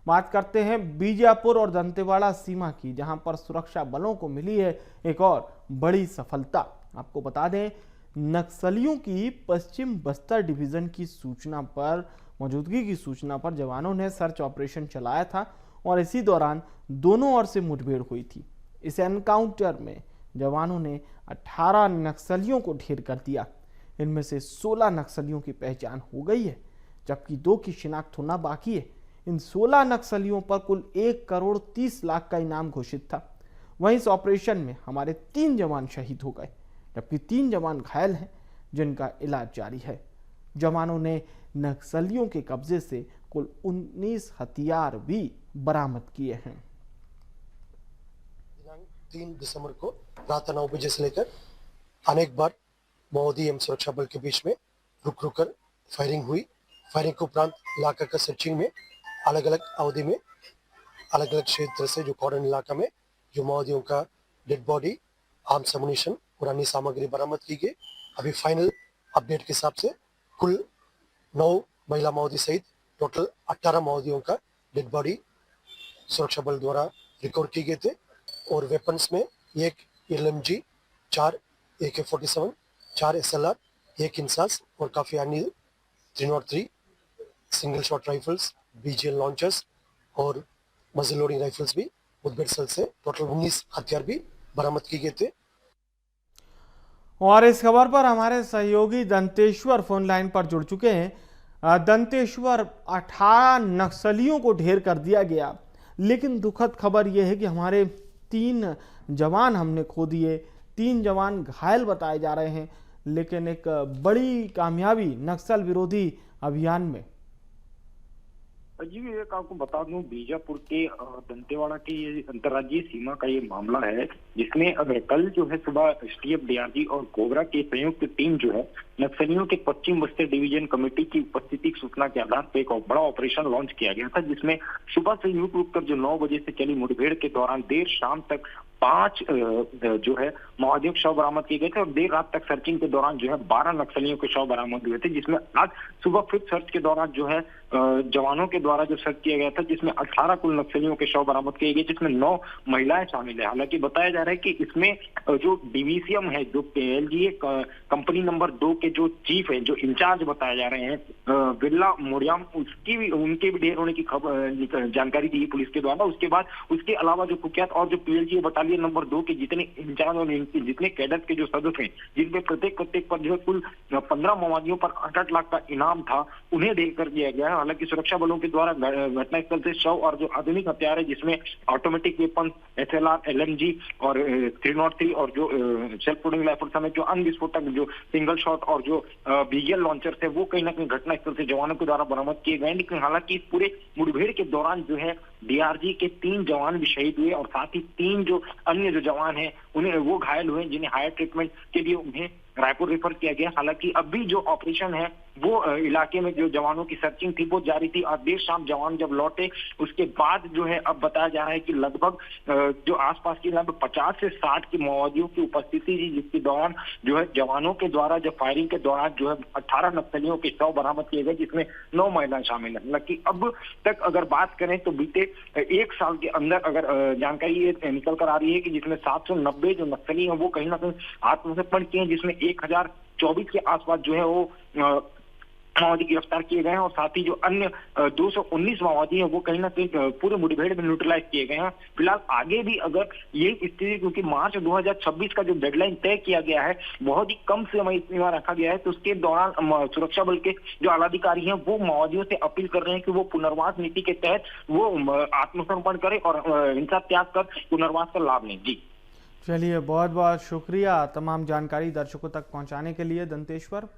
बात करते हैं बीजापुर और दंतेवाड़ा सीमा की, जहां पर सुरक्षा बलों को मिली है एक और बड़ी सफलता। आपको बता दें, नक्सलियों की पश्चिम बस्तर डिवीजन की सूचना पर, मौजूदगी की सूचना पर जवानों ने सर्च ऑपरेशन चलाया था और इसी दौरान दोनों ओर से मुठभेड़ हुई थी। इस एनकाउंटर में जवानों ने 18 नक्सलियों को ढेर कर दिया। इनमें से 16 नक्सलियों की पहचान हो गई है, जबकि 2 की शिनाख्त होना बाकी है। इन 16 नक्सलियों पर कुल 1 करोड़ 30 लाख का इनाम घोषित था। वहीं इस ऑपरेशन में हमारे 3 जवान शहीद हो गए, जबकि 3 जवान घायल हैं, जिनका इलाज जारी है। जवानों ने नक्सलियों के कब्जे से कुल 19 हथियार भी बरामद किए हैं। 3 दिसंबर को रात 9 बजे से लेकर अनेक बार माओवादी एवं सुरक्षा बल के बीच में रुक कर फायरिंग हुई। फायरिंग के उपरांत इलाका का सर्चिंग में अलग अलग अवधि में अलग अलग क्षेत्र से जो कॉर्डन इलाका में जो माओवादियों का डेड बॉडी, आर्म्स एमुनिशन और अन्य सामग्री बरामद की गई। अभी फाइनल अपडेट के हिसाब से कुल 9 महिला माओवादी सहित टोटल 18 माओवादियों का डेड बॉडी सुरक्षा बल द्वारा रिकवर किए गए थे और वेपन्स में 1 LMG, 4 AK-47, 4 SLR, 1 इंसास और काफी अन्य 303 single shot rifles, BGL launchers और मजल लोडिंग राइफल्स भी मुठभेड़ स्थल से टोटल 19 हथियार भी बरामद किए गए थे। और इस खबर पर हमारे सहयोगी दंतेश्वर फोन लाइन पर जुड़ चुके हैं। दंतेश्वर, 18 नक्सलियों को ढेर कर दिया गया, लेकिन दुखद खबर यह है कि हमारे 3 जवान हमने खो दिए, 3 जवान घायल बताए जा रहे हैं। लेकिन एक बड़ी कामयाबी नक्सल विरोधी अभियान में। जी, एक आपको बता दूं, बीजापुर के दंतेवाड़ा की ये अंतर्राज्यीय सीमा का ये मामला है, जिसमें कल जो है सुबह STF, DRG और कोबरा की संयुक्त टीम जो है नक्सलियों के पश्चिम बस्तर डिवीजन कमेटी की उपस्थिति की सूचना के आधार पर एक बड़ा ऑपरेशन लॉन्च किया गया था, जिसमें सुबह से रुक कर जो 9 बजे से चली मुठभेड़ के दौरान देर शाम तक 5 जो है माओवादियों के शव बरामद किए गए थे और देर रात तक सर्चिंग के दौरान जो है 12 नक्सलियों के शव बरामद हुए थे, जिसमें आज सुबह फिर सर्च के दौरान जो है जवानों के द्वारा जो सर्च किया गया था, जिसमें 18 कुल नक्सलियों के शव बरामद किए गए, जिसमें 9 महिलाएं शामिल है। हालांकि बताया जा रहा है कि इसमें जो डिवीसीएम है, जो PLGA कंपनी नंबर 2 के जो चीफ है, जो इंचार्ज बताए जा रहे हैं बिरला मोरियाम, उनके भी ढेर होने की खबर जानकारी दी पुलिस के द्वारा। उसके बाद उसके अलावा जो कुख्यात और जो PLGA बटालियन नंबर 2 के जितने इंचार्ज और जितने कैडर के जो सदस्य हैं, जिनपे प्रत्येक पर जो है कुल 15 माओवादियों पर 8 लाख का इनाम था, उन्हें ढेर कर दिया गया है। हालांकि सुरक्षा बलों के द्वारा घटनास्थल से शव और जो आधुनिक हथियार है, जिसमें ऑटोमेटिक वेपन, SLR, LMG और 303 और जो सेल्फ लोडिंग राइफल समेत जो अन्य विस्फोटक, जो सिंगल शॉट और जो BGL लॉन्चर थे, वो कहीं ना कहीं घटनास्थल से जवानों के द्वारा बरामद किए गए। लेकिन हालांकि इस पूरे मुठभेड़ के दौरान जो है DRG के 3 जवान भी शहीद हुए और साथ ही 3 जो अन्य जो जवान हैं उन्हें वो घायल हुए, जिन्हें हायर ट्रीटमेंट के लिए उन्हें रायपुर रेफर किया गया। हालांकि अभी जो ऑपरेशन है वो इलाके में जो जवानों की सर्चिंग थी वो जारी थी और देर शाम जवान जब लौटे उसके बाद जो है अब बताया जा रहा है कि लगभग जो आसपास की लगभग 50 से 60 की माओवादियों की उपस्थिति थी, जिसके दौरान जो है जवानों के द्वारा जब फायरिंग के दौरान जो है 18 नक्सलियों के शव बरामद किए गए, जिसमें 9 महिलाएं शामिल है। हालांकि अब तक अगर बात करें तो बीते 1 साल के अंदर अगर जानकारी ये निकल कर आ रही है कि जिसमें 790 जो नक्सली हैं वो कहीं ना कहीं आत्मसमर्पण किए, जिसमें 1024 के आसपास जो है वो माओवादी गिरफ्तार किए गए हैं और साथ ही जो अन्य 219 माओवादी हैं वो कहीं ना कहीं पूरे मुठभेड़ में न्यूट्रलाइज किए गए हैं। फिलहाल आगे भी अगर ये स्थिति, क्योंकि मार्च 2026 का जो डेडलाइन तय किया गया है बहुत ही कम समय सीमा रखा गया है, तो उसके दौरान सुरक्षा बल के जो आलाधिकारी हैं वो माओवादियों से अपील कर रहे हैं कि वो पुनर्वास नीति के तहत वो आत्मसमर्पण करें और हिंसा त्याग कर पुनर्वास का लाभ लें। जी चलिए, बहुत बहुत शुक्रिया तमाम जानकारी दर्शकों तक पहुंचाने के लिए दंतेश्वर।